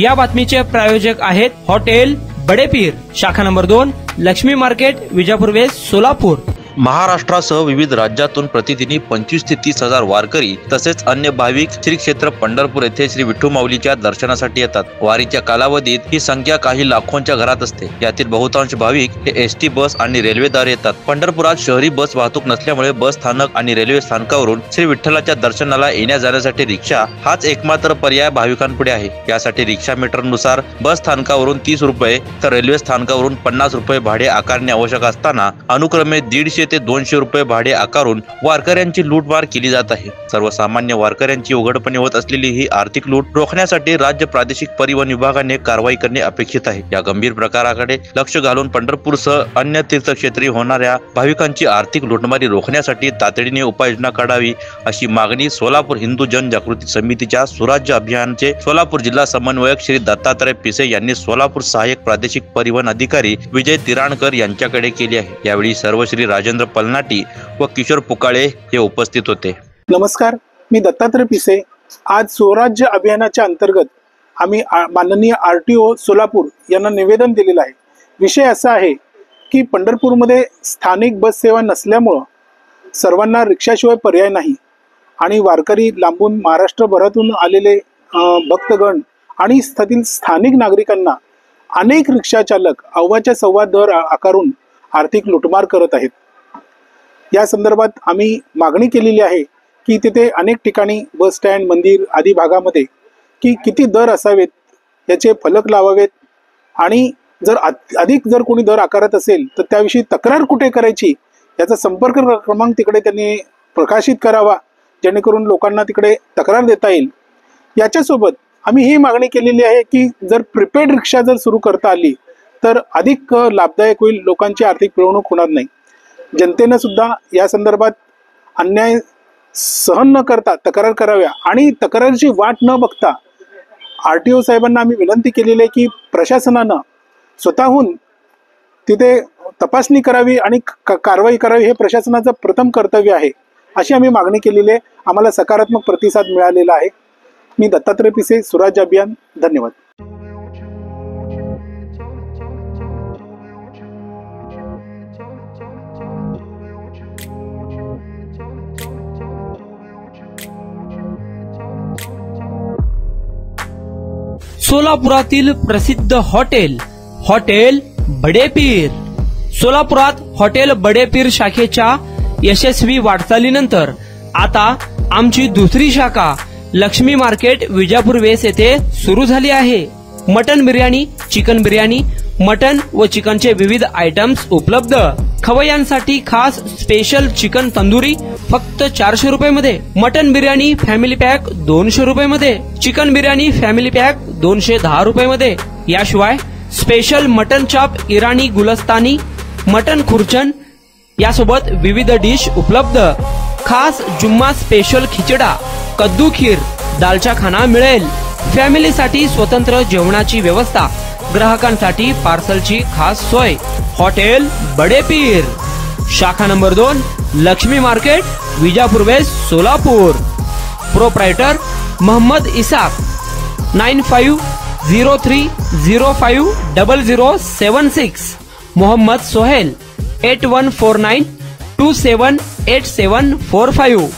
या बातमीचे प्रायोजक आहेत हॉटेल बडेपीर, शाखा number 2, Laxmi market, Vijapur west, Solapur. महाराष्ट्रासह विविध राज्यातून प्रतिदिनी 25 ते 30 हजार वारकरी तसेच अन्य भाविक श्री क्षेत्र पंढरपूर येथे श्री विठ्ठल माऊलीच्या दर्शनासाठी येतात। वारीच्या कालावधीत ही संख्या काही लाखोंच्या घरात असते। यातील बहुतांश भाविक हे एसटी बस आणि रेल्वेद्वारे येतात। पंढरपुरात शहरी बस वाहतूक नसल्यामुळे बस स्थानक आणि रेल्वे स्थानकावरून श्री विठ्ठलाच्या दर्शनाला येण्या जाण्यासाठी रिक्षा हाच एकमात्र पर्याय भाविकांपुढे आहे। यासाठी रिक्षा मीटरनुसार बस स्थानकावरून 30 रुपये तर रेल्वे स्थानकावरून 50 रुपये भाडे आकारणे आवश्यक असताना अनुक्रमे 150 ते 200 रुपये भाडे आकारून वारकऱ्यांची लूटमार केली जात आहे। सर्वसामान्य वारकऱ्यांची उघडपणे होत असलेली ही आर्थिक लूट रोखण्यासाठी राज्य प्रादेशिक परिवहन विभागाने कारवाई करणे अपेक्षित आहे। या गंभीर प्रकाराकडे लक्ष घालून पंढरपूरसह अन्य तीर्थक्षेत्री होणाऱ्या भाविकांची आर्थिक लूटमारी रोखण्यासाठी तातडीने उपाययोजना काढावी अशी मागणी सोलापूर हिंदू जनजागृती समितीच्या सुराज्य अभियानचे सोलापूर जिल्हा समन्वयक श्री दत्तात्रय पिसे यांनी सोलापूर सहाय्यक प्रादेशिक परिवहन अधिकारी विजय तिराणकर यांच्याकडे केली आहे। यावेळी सर्व श्री राजेंद्र पलनाटी व किशोर पुकाळे हे उपस्थित होते। नमस्कार, मी दत्तात्रय पिसे। आज स्वराज्य अभियानाच्या अंतर्गत आम्ही माननीय आरटीओ सोलापूर यांना निवेदन दिलेलं आहे। विषय असा आहे की पंढरपूरमध्ये स्थानिक बस सेवा नसल्यामुळं सर्वांना रिक्षाशिवाय पर्याय नाही आणि वारकरी लांबून महाराष्ट्रभरातून आलेले भक्तगण आणि स्थानिक नागरिकांना अनेक रिक्षा चालक अव्वाच्या सव्वा दर आकारून आर्थिक लुटमार करत आहेत। या संदर्भात आम्ही मागणी केलेली आहे की तिथे अनेक ठिकाणी बस स्टँड, मंदिर आदी भागामध्ये की किती दर असावेत याचे फलक लावावेत आणि जर अधिक जर कोणी दर आकारत असेल तर त्याविषयी तक्रार कुठे करायची याचा संपर्क क्रमांक तिकडे त्यांनी प्रकाशित करावा, जेणेकरून लोकांना तिकडे तक्रार देता येईल। याच्यासोबत आम्ही ही मागणी केलेली आहे की जर प्रीपेड रिक्षा जर सुरू करता आली तर अधिक लाभदायक होईल, लोकांची आर्थिक पिळवणूक होणार नाही। जनतेनं सुद्धा या संदर्भात अन्याय सहन न करता तक्रार कराव्या आणि तक्रारीची वाट न बघता आरटीओ साहेबांना आम्ही विनंती केलेली आहे की प्रशासनानं स्वतःहून तिथे तपासणी करावी आणि कारवाई करावी, हे प्रशासनाचं प्रथम कर्तव्य आहे अशी आम्ही मागणी केलेली आहे। आम्हाला सकारात्मक प्रतिसाद मिळालेला आहे। मी दत्तात्रय पिसे, स्वराज्य अभियान। धन्यवाद। सोलापुरातील प्रसिद्ध हॉटेल बडेपीर। सोलापुरात हॉटेल बडेपीर शाखेच्या यशस्वी वाटचालीनंतर आता आमची दुसरी शाखा लक्ष्मी मार्केट, विजापूर वेस्ट येथे सुरू झाली आहे। Mutton biryani, chicken biryani, mutton व चिकनचे विविध आयटम्स उपलब्ध। खवय्यांसाठी खास स्पेशल चिकन तंदुरी फक्त 400 रुपये मध्ये, मटन बिर्याणी फॅमिली पॅक 200 रुपये मध्ये, चिकन बिर्याणी फॅमिली पॅक 210 रुपये मध्ये। याशिवाय स्पेशल मटन चाप, इराणी गुलस्तानी, मटन खुर्चन यासोबत विविध डिश उपलब्ध। खास जुम्मा स्पेशल खिचडा, कद्दू खीर, दालचा खाना मिळेल। फॅमिलीसाठी स्वतंत्र जेवणाची व्यवस्था, ग्राहकांसाठी पार्सलची खास सोय। हॉटेल बडेपीर, शाखा number 2, Laxmi market, Vijapur west, Solapur. Proprietor Mohammed Isaq, 9503050076। Mohammed Sohel, 8149278745।